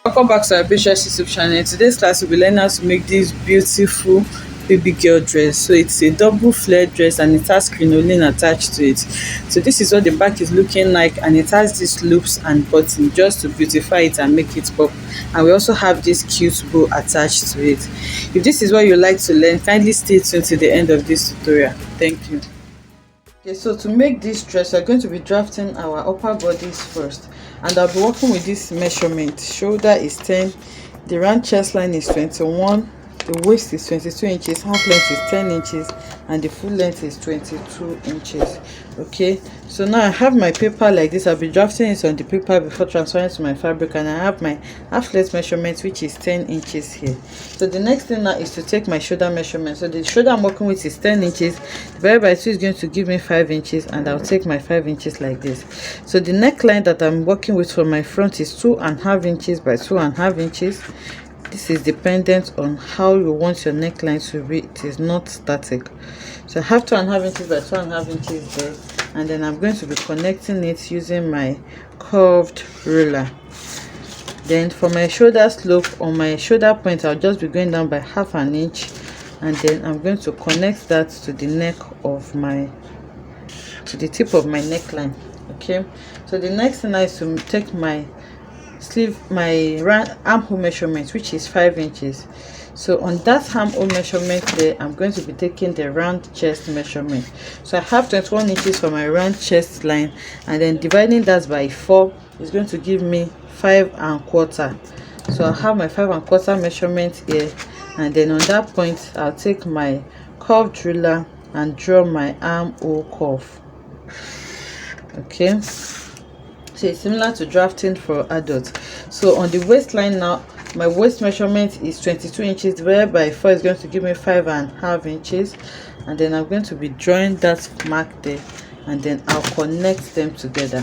Welcome back to our precious YouTube channel. In today's class, we'll be learning how to make this beautiful baby girl dress. So it's a double flare dress and it has crinoline attached to it. So this is what the back is looking like, and it has these loops and button just to beautify it and make it pop. And we also have this cute bow attached to it. If this is what you like to learn, kindly stay tuned to the end of this tutorial. Thank you. Okay, so to make this dress, we're going to be drafting our upper bodice first, and I'll be working with this measurement. Shoulder is 10, the round chest line is 21, the waist is 22 inches, half length is 10 inches, and the full length is 22 inches. Okay, so now I have my paper like this. I'll be drafting it on the paper before transferring to my fabric, and I have my half length measurement, which is 10 inches here. So the next thing now is to take my shoulder measurement. So the shoulder I'm working with is 10 inches, divided by 2 is going to give me 5 inches, and I'll take my 5 inches like this. So the neckline that I'm working with for my front is 2.5 inches by 2.5 inches. This is dependent on how you want your neckline to be. It is not static. So I have 2.5 inches by 2.5 inches there, and then I'm going to be connecting it using my curved ruler. Then for my shoulder slope, on my shoulder point, I'll just be going down by 1/2 inch, and then I'm going to connect that to the neck of my, to the tip of my neckline. Okay, so the next thing is to take my sleeve, my round armhole measurement, which is 5 inches. So on that armhole measurement there, I'm going to be taking the round chest measurement. So I have 21 inches for my round chest line, and then dividing that by 4 is going to give me 5.25. so I have my 5.25 measurement here, and then on that point I'll take my curved ruler and draw my armhole curve. Okay, so it's similar to drafting for adults. So on the waistline now, my waist measurement is 22 inches divided by 4 is going to give me 5.5 inches, and then I'm going to be drawing that mark there, and then I'll connect them together.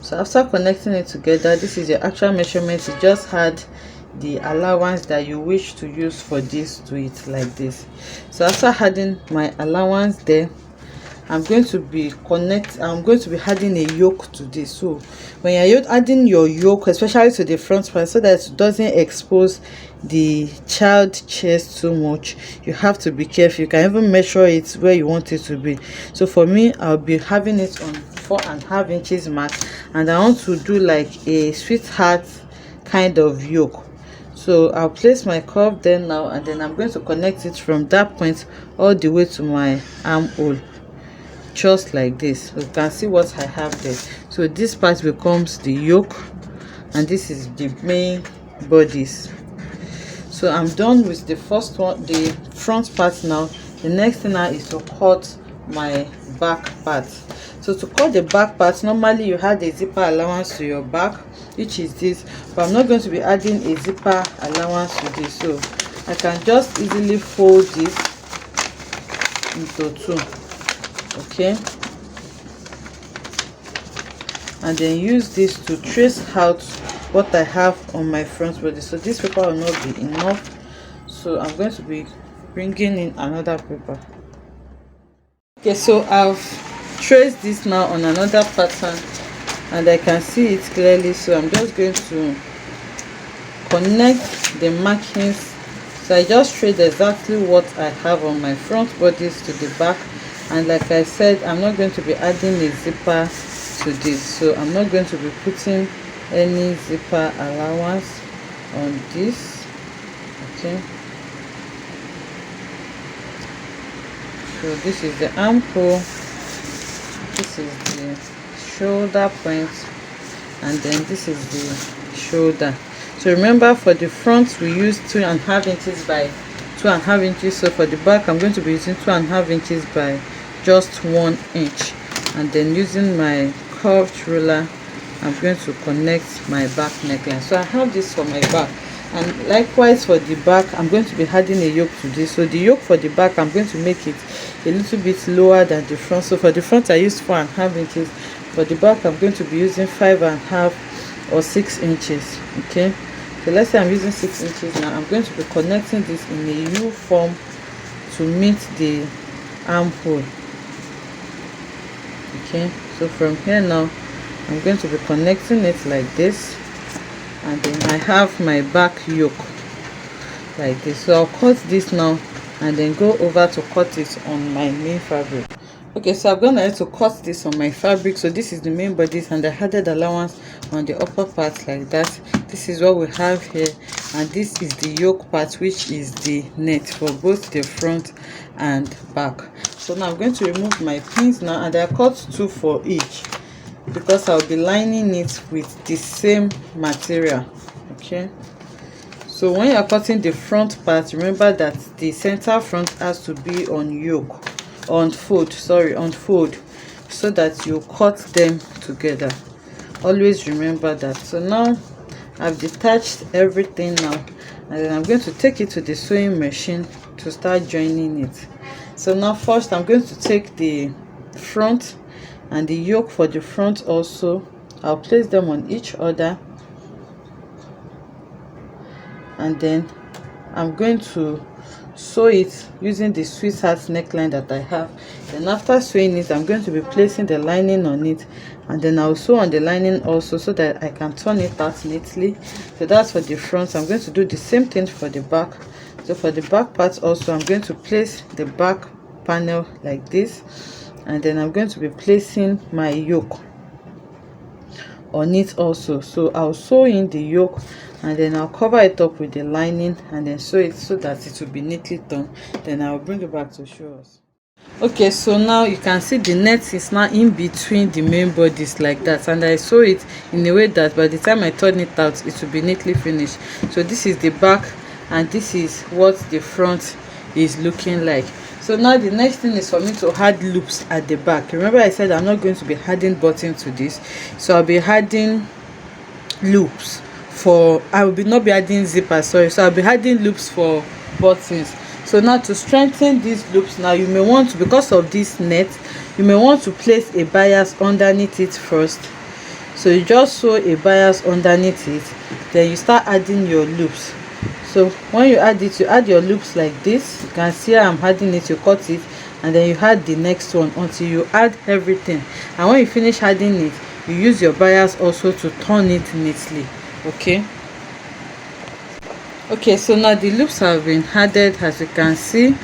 So after connecting it together, this is your actual measurement. You just add the allowance that you wish to use for this to it like this. So after adding my allowance there, I'm going to be adding a yoke to this. So when you're adding your yoke, especially to the front part, so that it doesn't expose the child chest too much, you have to be careful. You can even measure it where you want it to be. So for me, I'll be having it on 4.5 inches mark, and I want to do like a sweetheart kind of yoke. So I'll place my curve there now, and then I'm going to connect it from that point all the way to my armhole, just like this. So you can see what I have there. So this part becomes the yoke, and this is the main bodice. So I'm done with the first one, the front part. Now the next thing now is to cut my back part. So to cut the back part, normally you add a zipper allowance to your back, which is this, but I'm not going to be adding a zipper allowance to this. So I can just easily fold this into 2. Okay, and then use this to trace out what I have on my front body. So this paper will not be enough, so I'm going to be bringing in another paper. Okay, so I've traced this now on another pattern, and I can see it clearly. So I'm just going to connect the markings. So I just traced exactly what I have on my front bodice to the back. And like I said, I'm not going to be adding a zipper to this, so I'm not going to be putting any zipper allowance on this. Okay, so this is the armhole, this is the shoulder point, and then this is the shoulder. So remember, for the front we use 2.5 inches by 2.5 inches. So for the back, I'm going to be using 2.5 inches by just 1 inch, and then using my curved ruler, I'm going to connect my back neckline. So I have this for my back, and likewise for the back, I'm going to be adding a yoke to this. So the yoke for the back, I'm going to make it a little bit lower than the front. So for the front I used 4.5 inches. For the back, I'm going to be using 5.5 or 6 inches. Okay, so let's say I'm using 6 inches now. I'm going to be connecting this in a U form to meet the armhole. Okay, so from here now I'm going to be connecting it like this, and then I have my back yoke like this. So I'll cut this now and then go over to cut it on my main fabric. Okay, so I'm gonna have to cut this on my fabric. So this is the main bodice, and I added allowance on the upper part like that. This is what we have here, and this is the yoke part, which is the net for both the front and back. So now I'm going to remove my pins now, and I cut 2 for each because I'll be lining it with the same material. Okay, so when you're cutting the front part, remember that the center front has to be on yoke, on fold, so that you cut them together. Always remember that. So now I've detached everything now, and then I'm going to take it to the sewing machine to start joining it. So now first I'm going to take the front and the yoke for the front also. I'll place them on each other, and then I'm going to sew it using the sweetheart neckline that I have. Then after sewing it, I'm going to be placing the lining on it, and then I'll sew on the lining also so that I can turn it out neatly. So that's for the front. I'm going to do the same thing for the back. So for the back part also, I'm going to place the back panel like this, and then I'm going to be placing my yoke on it also. So I'll sew in the yoke, and then I'll cover it up with the lining and then sew it so that it will be neatly done. Then I'll bring it back to show us. Okay, so now you can see the net is now in between the main bodies like that, and I sew it in a way that by the time I turn it out, it will be neatly finished. So this is the back, and this is what the front is looking like. So now the next thing is for me to add loops at the back. Remember I said I'm not going to be adding button to this, so I'll be adding loops for, I will not be adding zipper, sorry. So I'll be adding loops for buttons. So now to strengthen these loops, now you may want to, because of this net, you may want to place a bias underneath it first. So you just sew a bias underneath it, then you start adding your loops. So when you add it, you add your loops like this. You can see I'm adding it, you cut it, and then you add the next one until you add everything. And when you finish adding it, you use your bias also to turn it neatly. Okay, so now the loops have been added, as you can see,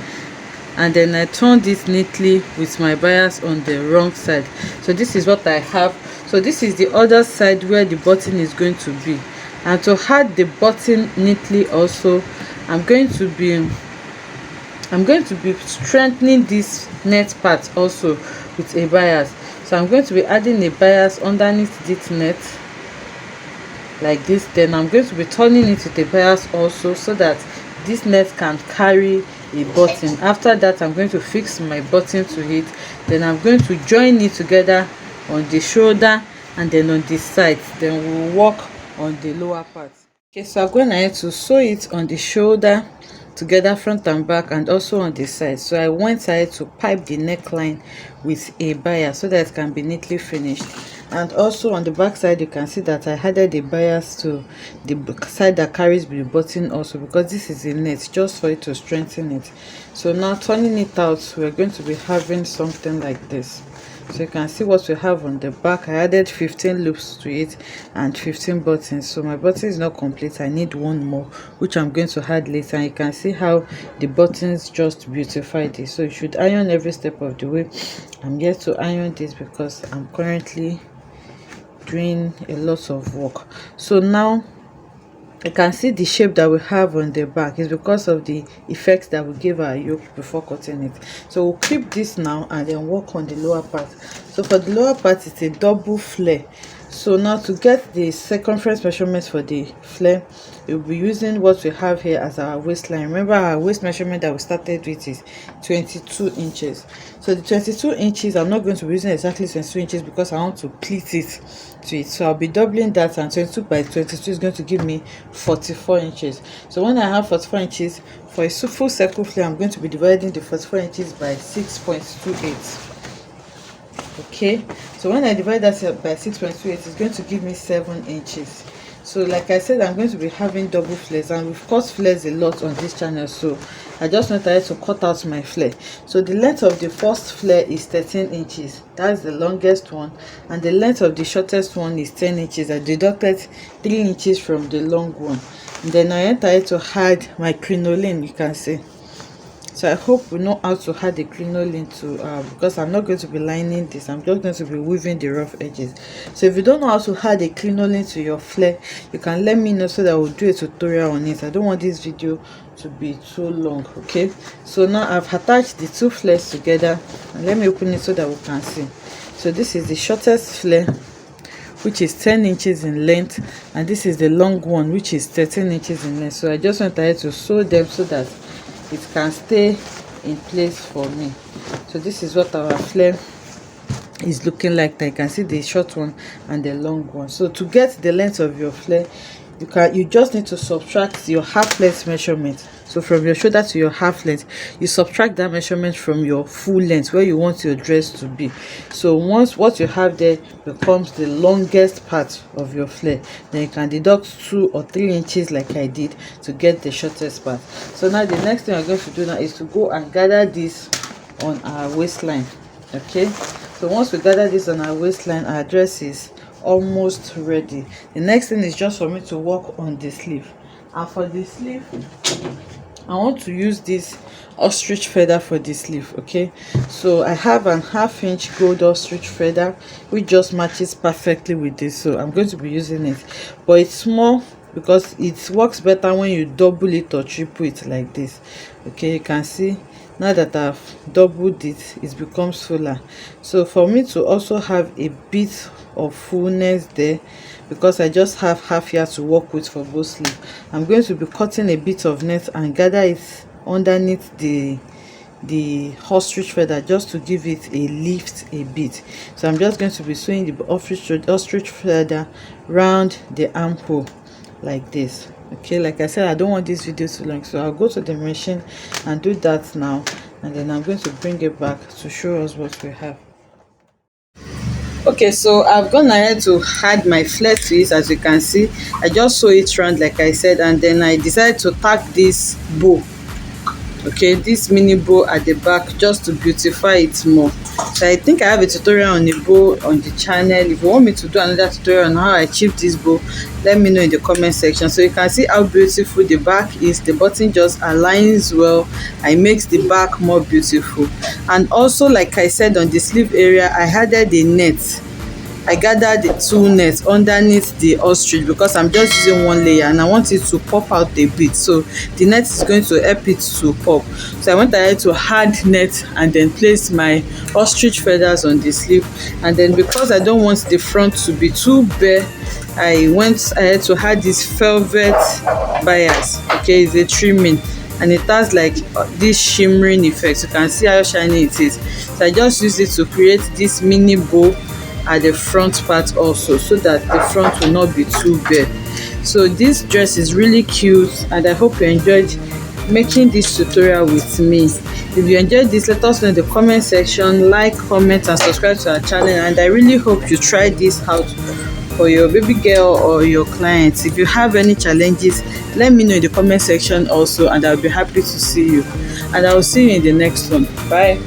and then I turned it neatly with my bias on the wrong side. So this is what I have. So this is the other side where the button is going to be, and to add the button neatly also, I'm going to be strengthening this net part also with a bias. So I'm going to be adding a bias underneath this net like this. Then I'm going to be turning it with a bias also so that this net can carry a button. After that, I'm going to fix my button to it. Then I'm going to join it together on the shoulder and then on the side. Then we'll work on the lower part. Okay, so I'm going ahead to sew it on the shoulder together, front and back, and also on the side. So I went ahead to pipe the neckline with a bias so that it can be neatly finished. And also on the back side, you can see that I added a bias to the side that carries the button also, because this is a net, just for it to strengthen it. So now turning it out, we're going to be having something like this. So you can see what we have on the back. I added 15 loops to it and 15 buttons. So my button is not complete. I need one more, which I'm going to add later. And you can see how the buttons just beautified it. So you should iron every step of the way. I'm yet to iron this because I'm currently doing a lot of work. So now you can see the shape that we have on the back is because of the effects that we gave our yoke before cutting it. So we'll keep this now and then work on the lower part. So for the lower part, it's a double flare. So now to get the circumference measurements for the flare, we'll be using what we have here as our waistline. Remember our waist measurement that we started with is 22 inches. So the 22 inches, I'm not going to be using exactly 22 inches because I want to pleat it to it. So I'll be doubling that, and 22 by 22 is going to give me 44 inches. So when I have 44 inches for a full circle flare, I'm going to be dividing the 44 inches by 6.28. Okay, so when I divide that by 6.28, it's going to give me 7 inches. So like I said, I'm going to be having double flares, and we've cut flares a lot on this channel, so I just wanted to cut out my flare. So the length of the first flare is 13 inches. That's the longest one, and the length of the shortest one is 10 inches. I deducted 3 inches from the long one, and then I entered to add my crinoline, you can see. So I hope we know how to add the crinoline to because I'm not going to be lining this, I'm just going to be weaving the rough edges. So if you don't know how to add a crinoline to your flare, you can let me know so that we'll do a tutorial on it. I don't want this video to be too long. Okay, so now I've attached the two flares together, and let me open it so that we can see. So this is the shortest flare, which is 10 inches in length, and this is the long one, which is 13 inches in length. So I just wanted to sew them so that it can stay in place for me. So this is what our flare is looking like. You can see the short one and the long one. So to get the length of your flare, you just need to subtract your half length measurement. So from your shoulder to your half length, you subtract that measurement from your full length where you want your dress to be. So once what you have there becomes the longest part of your flare, then you can deduct 2 or 3 inches like I did to get the shortest part. So now the next thing I'm going to do now is to go and gather this on our waistline. Okay, so once we gather this on our waistline, our dress is almost ready. The next thing is just for me to work on the sleeve, and for the sleeve I want to use this ostrich feather for the sleeve. Okay, so I have an 1/2 inch gold ostrich feather which just matches perfectly with this, so I'm going to be using it, but it's small because it works better when you double it or triple it like this. Okay, you can see now that I've doubled it, it becomes fuller. So for me to also have a bit of fullness there, because I just have half here to work with for both sleeves, I'm going to be cutting a bit of net and gather it underneath the ostrich feather just to give it a lift a bit. So I'm just going to be sewing the ostrich feather round the armhole like this. Okay, like I said, I don't want this video too long, so I'll go to the machine and do that now, and then I'm going to bring it back to show us what we have. Okay, so I've gone ahead to add my flare to it. As you can see, I just sew it round like I said, and then I decided to tack this bow. Okay, this mini bow at the back just to beautify it more. So I think I have a tutorial on the bow on the channel. If you want me to do another tutorial on how I achieve this bow, let me know in the comment section. So you can see how beautiful the back is. The button just aligns well and makes the back more beautiful. And also, like I said, on the sleeve area, I added the net. I gathered the 2 nets underneath the ostrich because I'm just using 1 layer and I want it to pop out a bit. So the net is going to help it to pop. So I went ahead to add net and then place my ostrich feathers on the sleeve. And then because I don't want the front to be too bare, I went ahead to add this velvet bias. Okay, it's a trimming, and it has like this shimmering effect. You can see how shiny it is. So I just used it to create this mini bow at the front part also, so that the front will not be too bare. So this dress is really cute, and I hope you enjoyed making this tutorial with me. If you enjoyed this, let us know in the comment section. Like, comment and subscribe to our channel, and I really hope you try this out for your baby girl or your clients. If you have any challenges, let me know in the comment section also, and I'll be happy to see you, and I will see you in the next one. Bye.